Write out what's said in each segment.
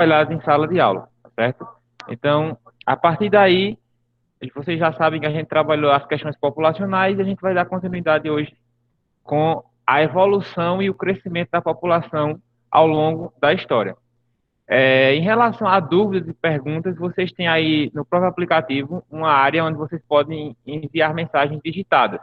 trabalhadas em sala de aula, tá certo? Então, a partir daí, vocês já sabem que a gente trabalhou as questões populacionais e a gente vai dar continuidade hoje com a evolução e o crescimento da população ao longo da história. Em relação a dúvidas e perguntas, vocês têm aí no próprio aplicativo uma área onde vocês podem enviar mensagens digitadas.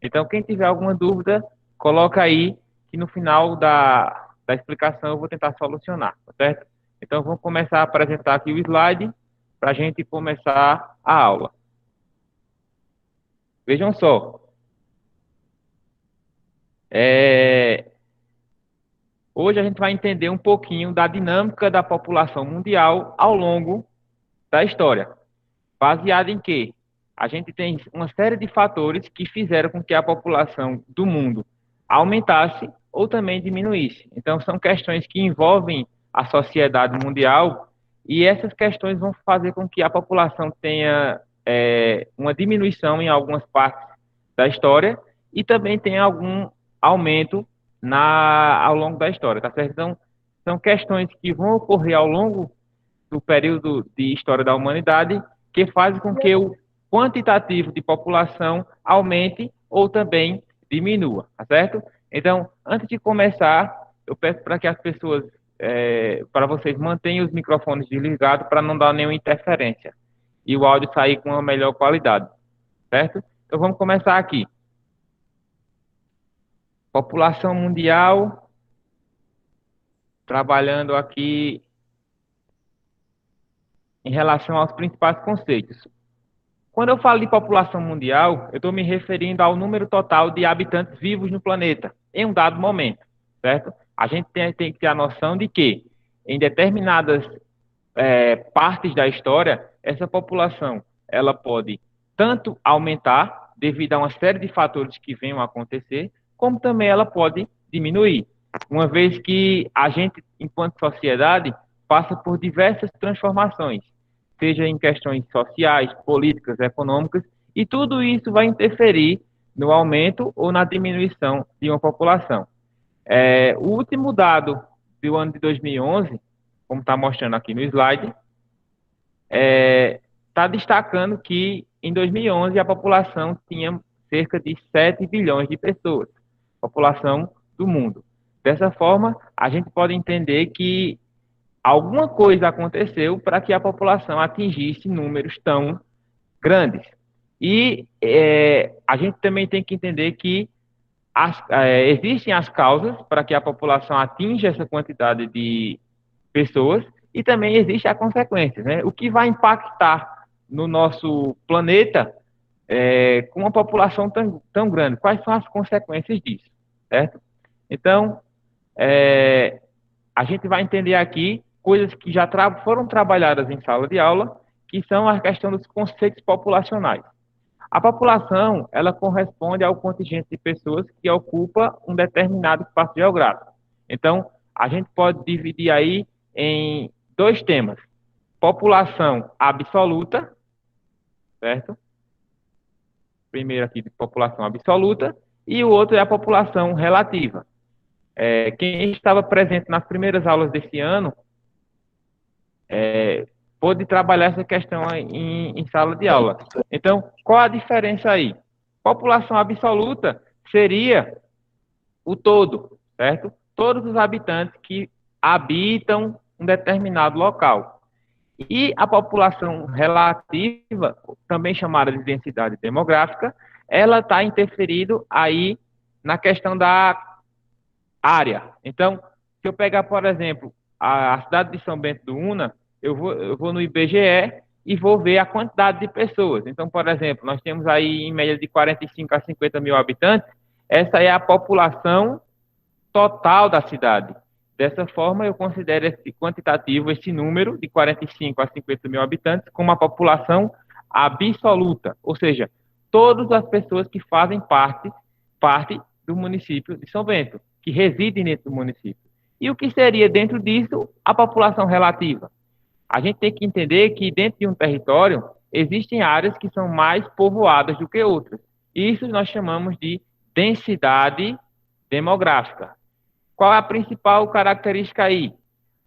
Então, quem tiver alguma dúvida, coloca aí que no final da explicação eu vou tentar solucionar, tá certo? Então, vamos começar a apresentar aqui o slide para a gente começar a aula. Vejam só, é, hoje a gente vai entender um pouquinho da dinâmica da população mundial ao longo da história. Baseado em quê? A gente tem uma série de fatores que fizeram com que a população do mundo aumentasse ou também diminuísse. Então, são questões que envolvem a sociedade mundial e essas questões vão fazer com que a população tenha uma diminuição em algumas partes da história e também tenha algum aumento ao longo da história, tá certo? Então, são questões que vão ocorrer ao longo do período de história da humanidade que faz com que o quantitativo de população aumente ou também diminua, tá certo? Então, antes de começar, eu peço para que as pessoas, para vocês mantenham os microfones desligados para não dar nenhuma interferência e o áudio sair com uma melhor qualidade, certo? Então, vamos começar aqui. População mundial, trabalhando aqui em relação aos principais conceitos. Quando eu falo de população mundial, eu estou me referindo ao número total de habitantes vivos no planeta, em um dado momento, certo? A gente tem que ter a noção de que, em determinadas partes da história, essa população ela pode tanto aumentar, devido a uma série de fatores que venham a acontecer, como também ela pode diminuir, uma vez que a gente, enquanto sociedade, passa por diversas transformações seja em questões sociais, políticas, econômicas, e tudo isso vai interferir no aumento ou na diminuição de uma população. O último dado do ano de 2011, como está mostrando aqui no slide, está destacando que em 2011 a população tinha cerca de 7 bilhões de pessoas, população do mundo. Dessa forma, a gente pode entender que alguma coisa aconteceu para que a população atingisse números tão grandes. E a gente também tem que entender que existem as causas para que a população atinja essa quantidade de pessoas e também existe a consequência, né? O que vai impactar no nosso planeta com uma população tão grande? Quais são as consequências disso, certo? Então, a gente vai entender aqui coisas que já foram trabalhadas em sala de aula, que são a questão dos conceitos populacionais. A população, ela corresponde ao contingente de pessoas que ocupa um determinado espaço geográfico. Então, a gente pode dividir aí em dois temas: população absoluta, certo? Primeiro aqui de população absoluta, e o outro é a população relativa. Quem estava presente nas primeiras aulas desse ano pôde trabalhar essa questão em sala de aula. Então, qual a diferença aí? População absoluta seria o todo, certo? Todos os habitantes que habitam um determinado local. E a população relativa, também chamada de densidade demográfica, ela está interferindo aí na questão da área. Então, se eu pegar, por exemplo, a cidade de São Bento do Una, eu vou no IBGE e vou ver a quantidade de pessoas. Então, por exemplo, nós temos aí em média de 45 a 50 mil habitantes. Essa é a população total da cidade. Dessa forma, eu considero esse quantitativo, esse número de 45 a 50 mil habitantes, como a população absoluta, ou seja, todas as pessoas que fazem parte do município de São Bento, que residem dentro do município. E o que seria dentro disso a população relativa? A gente tem que entender que dentro de um território existem áreas que são mais povoadas do que outras. Isso nós chamamos de densidade demográfica. Qual é a principal característica aí?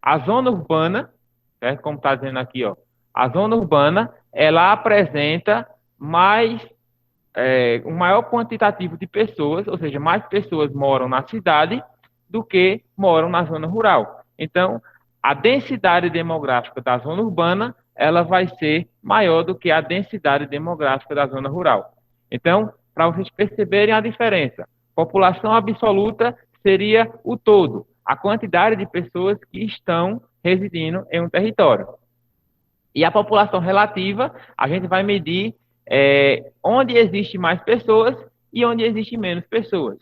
A zona urbana, certo? Como está dizendo aqui, ó, a zona urbana, ela apresenta um maior quantitativo de pessoas, ou seja, mais pessoas moram na cidade do que moram na zona rural. Então, a densidade demográfica da zona urbana, ela vai ser maior do que a densidade demográfica da zona rural. Então, para vocês perceberem a diferença, população absoluta seria o todo, a quantidade de pessoas que estão residindo em um território. E a população relativa, a gente vai medir onde existe mais pessoas e onde existe menos pessoas.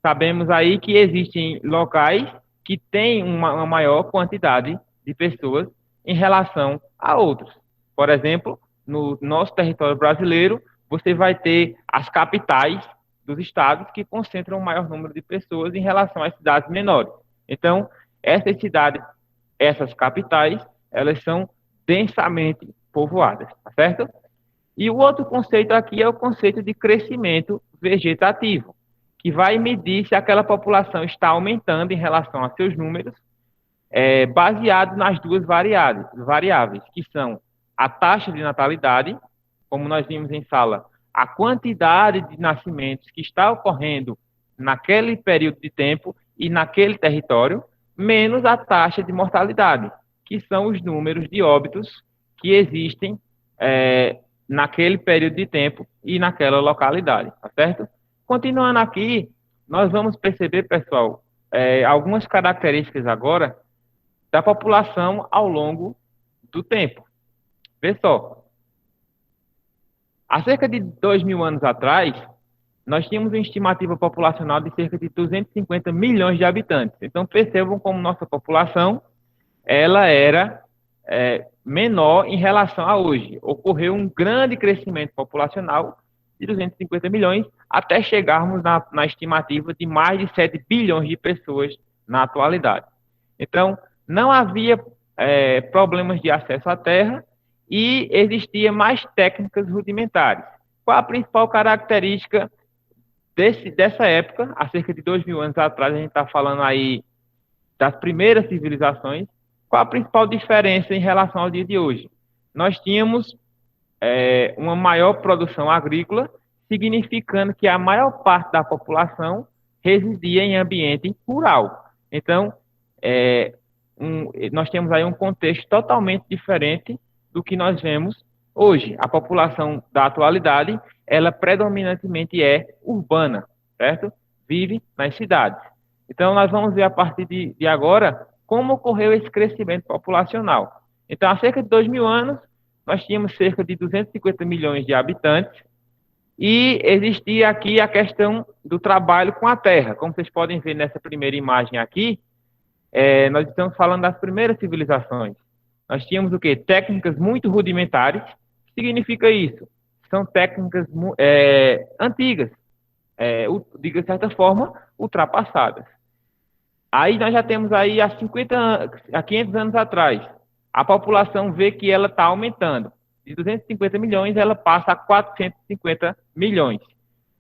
Sabemos aí que existem locais que têm uma maior quantidade de pessoas em relação a outros. Por exemplo, no nosso território brasileiro, você vai ter as capitais dos estados que concentram o maior número de pessoas em relação às cidades menores. Então, essas cidades, essas capitais, elas são densamente povoadas, tá certo? E o outro conceito aqui é o conceito de crescimento vegetativo, que vai medir se aquela população está aumentando em relação a seus números, baseado nas duas variáveis, que são a taxa de natalidade, como nós vimos em sala, a quantidade de nascimentos que está ocorrendo naquele período de tempo e naquele território, menos a taxa de mortalidade, que são os números de óbitos que existem naquele período de tempo e naquela localidade, tá certo? Continuando aqui, nós vamos perceber, pessoal, algumas características agora da população ao longo do tempo. Vê só, há cerca de 2.000 anos atrás, nós tínhamos uma estimativa populacional de cerca de 250 milhões de habitantes. Então, percebam como nossa população ela era menor em relação a hoje. Ocorreu um grande crescimento populacional de 250 milhões até chegarmos na estimativa de mais de 7 bilhões de pessoas na atualidade. Então, não havia problemas de acesso à terra e existia mais técnicas rudimentares. Qual a principal característica dessa época, há cerca de 2.000 anos atrás, a gente está falando aí das primeiras civilizações? Qual a principal diferença em relação ao dia de hoje? Nós tínhamos uma maior produção agrícola, significando que a maior parte da população residia em ambiente rural. Então, nós temos aí um contexto totalmente diferente do que nós vemos hoje. A população da atualidade, ela predominantemente é urbana, certo? Vive nas cidades. Então, nós vamos ver a partir de agora como ocorreu esse crescimento populacional. Então, há cerca de 2.000 anos, nós tínhamos cerca de 250 milhões de habitantes e existia aqui a questão do trabalho com a terra. Como vocês podem ver nessa primeira imagem aqui, nós estamos falando das primeiras civilizações. Nós tínhamos o quê? Técnicas muito rudimentares. O que significa isso? São técnicas antigas, de certa forma, ultrapassadas. Aí nós já temos aí há 500 anos atrás, a população vê que ela está aumentando. De 250 milhões, ela passa a 450 milhões.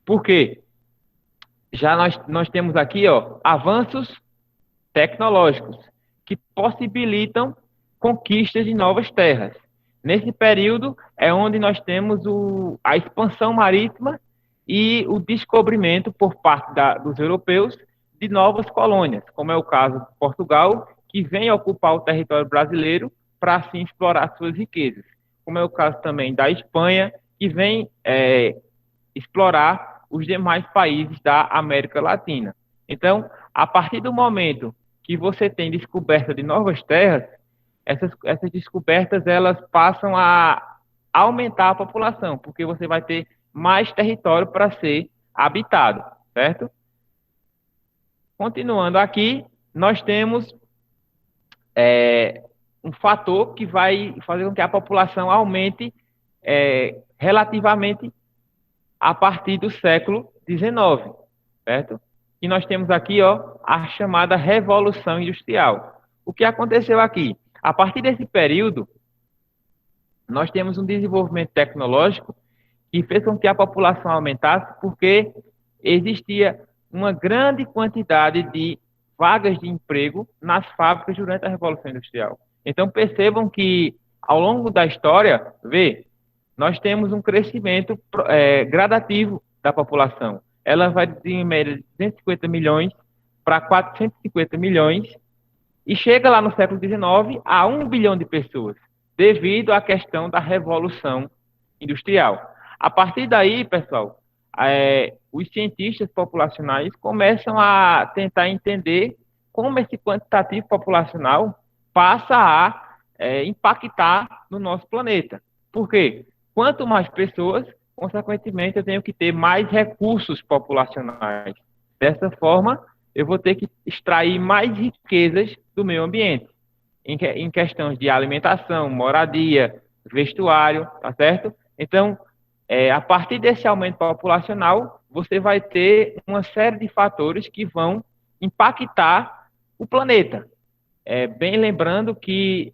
Por quê? Já nós temos aqui avanços tecnológicos que possibilitam conquistas de novas terras. Nesse período é onde nós temos a expansão marítima e o descobrimento por parte dos europeus de novas colônias, como é o caso de Portugal, que vem ocupar o território brasileiro para assim explorar suas riquezas, como é o caso também da Espanha, que vem explorar os demais países da América Latina. Então, a partir do momento que você tem descoberta de novas terras, essas descobertas elas passam a aumentar a população, porque você vai ter mais território para ser habitado, certo? Continuando aqui, nós temos um fator que vai fazer com que a população aumente relativamente a partir do século XIX, certo? E nós temos aqui a chamada Revolução Industrial. O que aconteceu aqui? A partir desse período, nós temos um desenvolvimento tecnológico que fez com que a população aumentasse porque existia uma grande quantidade de vagas de emprego nas fábricas durante a Revolução Industrial. Então, percebam que, ao longo da história, nós temos um crescimento gradativo da população. Ela vai de, em média, de 250 milhões para 450 milhões e chega lá no século XIX a 1 bilhão de pessoas, devido à questão da Revolução Industrial. A partir daí, pessoal, os cientistas populacionais começam a tentar entender como esse quantitativo populacional passa a impactar no nosso planeta. Por quê? Quanto mais pessoas, consequentemente, eu tenho que ter mais recursos populacionais. Dessa forma, eu vou ter que extrair mais riquezas do meio ambiente, em questões de alimentação, moradia, vestuário, tá certo? Então, a partir desse aumento populacional, você vai ter uma série de fatores que vão impactar o planeta. Bem lembrando que,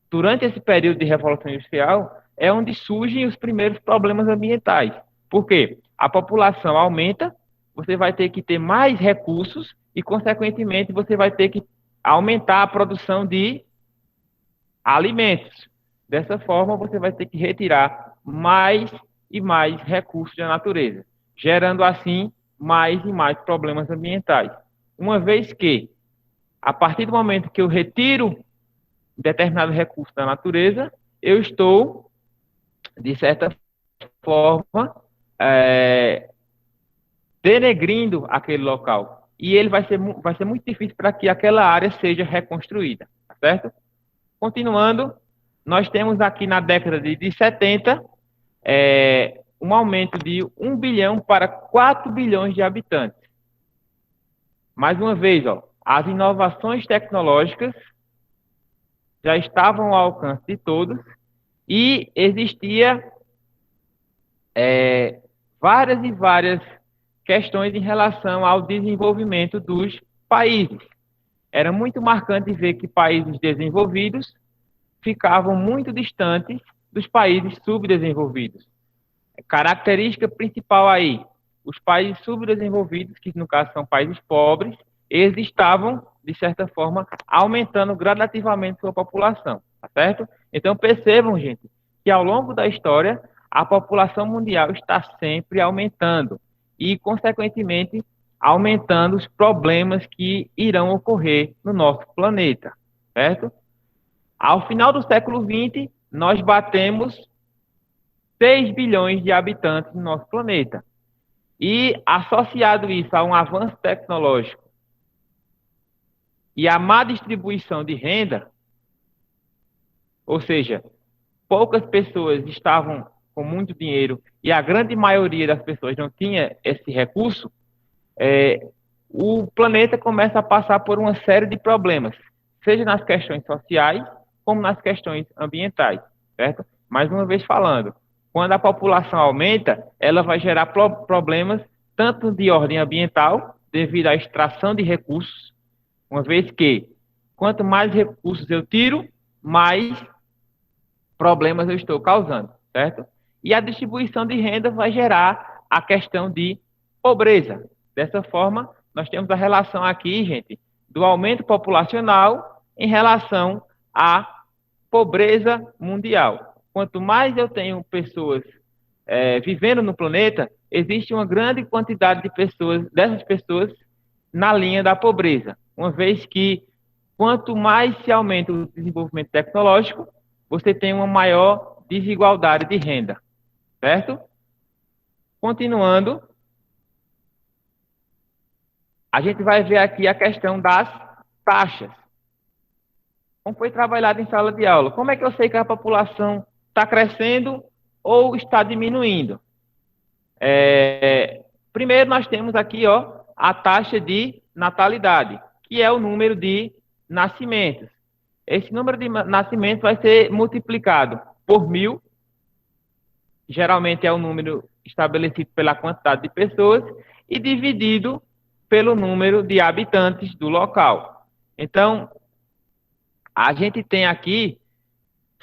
durante esse período de Revolução Industrial, é onde surgem os primeiros problemas ambientais. Por quê? A população aumenta, você vai ter que ter mais recursos e, consequentemente, você vai ter que aumentar a produção de alimentos. Dessa forma, você vai ter que retirar mais e mais recursos da natureza, gerando, assim, mais e mais problemas ambientais. Uma vez que, a partir do momento que eu retiro determinado recurso da natureza, eu estou, de certa forma, denegrindo aquele local. E ele vai ser muito difícil para que aquela área seja reconstruída, tá certo? Continuando, nós temos aqui na década de 70, um aumento de 1 bilhão para 4 bilhões de habitantes. Mais uma vez, as inovações tecnológicas já estavam ao alcance de todos e existia várias e várias questões em relação ao desenvolvimento dos países. Era muito marcante ver que países desenvolvidos ficavam muito distantes dos países subdesenvolvidos. Característica principal aí, os países subdesenvolvidos, que no caso são países pobres, eles estavam, de certa forma, aumentando gradativamente sua população, tá certo? Então percebam, gente, que ao longo da história, a população mundial está sempre aumentando e, consequentemente, aumentando os problemas que irão ocorrer no nosso planeta, certo? Ao final do século XX, nós batemos 6 bilhões de habitantes no nosso planeta. E, associado isso a um avanço tecnológico e a má distribuição de renda, ou seja, poucas pessoas estavam com muito dinheiro e a grande maioria das pessoas não tinha esse recurso, o planeta começa a passar por uma série de problemas, seja nas questões sociais, como nas questões ambientais, certo? Mais uma vez falando, quando a população aumenta, ela vai gerar problemas tanto de ordem ambiental, devido à extração de recursos, uma vez que quanto mais recursos eu tiro, mais problemas eu estou causando, certo? E a distribuição de renda vai gerar a questão de pobreza. Dessa forma, nós temos a relação aqui, gente, do aumento populacional em relação à pobreza mundial. Quanto mais eu tenho pessoas vivendo no planeta, existe uma grande quantidade de pessoas, dessas pessoas, na linha da pobreza. Uma vez que, quanto mais se aumenta o desenvolvimento tecnológico, você tem uma maior desigualdade de renda, certo? Continuando, a gente vai ver aqui a questão das taxas. Como foi trabalhado em sala de aula? Como é que eu sei que a população está crescendo ou está diminuindo? Primeiro, nós temos aqui a taxa de natalidade, que é o número de nascimentos. Esse número de nascimentos vai ser multiplicado por 1000, geralmente é o número estabelecido pela quantidade de pessoas, e dividido pelo número de habitantes do local. Então, a gente tem aqui,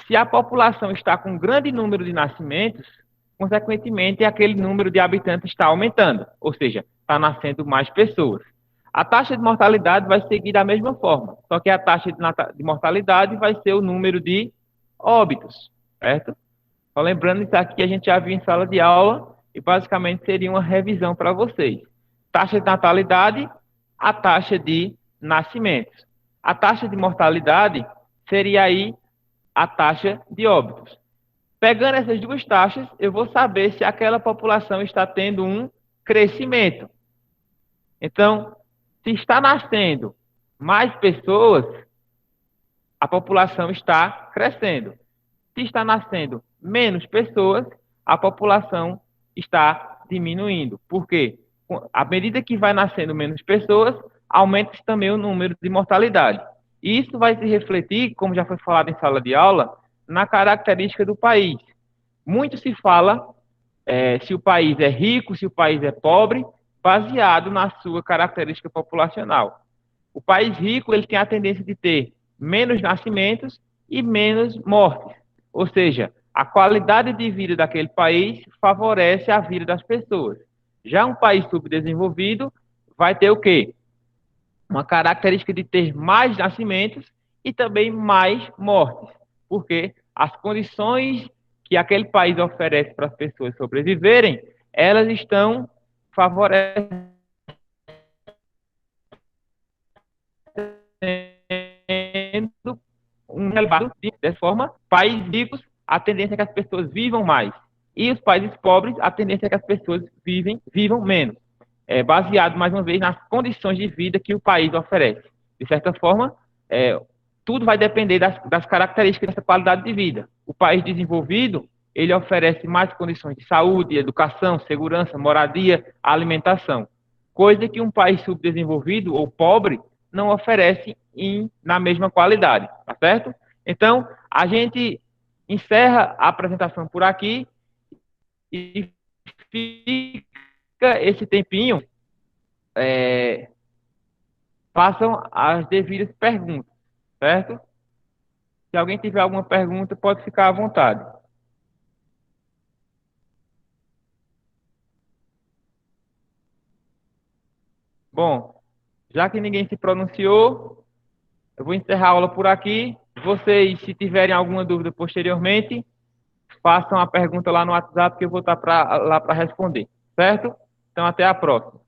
se a população está com um grande número de nascimentos, consequentemente, aquele número de habitantes está aumentando, ou seja, está nascendo mais pessoas. A taxa de mortalidade vai seguir da mesma forma, só que a taxa de mortalidade vai ser o número de óbitos, certo? Só lembrando isso aqui que a gente já viu em sala de aula e basicamente seria uma revisão para vocês. Taxa de natalidade, a taxa de nascimentos. A taxa de mortalidade seria aí a taxa de óbitos. Pegando essas duas taxas, eu vou saber se aquela população está tendo um crescimento. Então, se está nascendo mais pessoas, a população está crescendo. Se está nascendo menos pessoas, a população está diminuindo. Por quê? À medida que vai nascendo menos pessoas, aumenta também o número de mortalidade. E isso vai se refletir, como já foi falado em sala de aula, na característica do país. Muito se fala se o país é rico, se o país é pobre, baseado na sua característica populacional. O país rico ele tem a tendência de ter menos nascimentos e menos mortes. Ou seja, a qualidade de vida daquele país favorece a vida das pessoas. Já um país subdesenvolvido vai ter o quê? Uma característica de ter mais nascimentos e também mais mortes. Porque as condições que aquele país oferece para as pessoas sobreviverem, elas estão favorecendo um elevado de forma, países ricos, a tendência é que as pessoas vivam mais. E os países pobres, a tendência é que as pessoas vivam menos. Baseado, mais uma vez, nas condições de vida que o país oferece. De certa forma, tudo vai depender das características dessa qualidade de vida. O país desenvolvido, ele oferece mais condições de saúde, educação, segurança, moradia, alimentação. Coisa que um país subdesenvolvido ou pobre não oferece na mesma qualidade, tá certo? Então, a gente encerra a apresentação por aqui e fica esse tempinho, façam as devidas perguntas, certo? Se alguém tiver alguma pergunta, pode ficar à vontade. Bom, já que ninguém se pronunciou, eu vou encerrar a aula por aqui. Vocês, se tiverem alguma dúvida posteriormente, façam a pergunta lá no WhatsApp que eu vou estar lá para responder, certo? Então, até a próxima.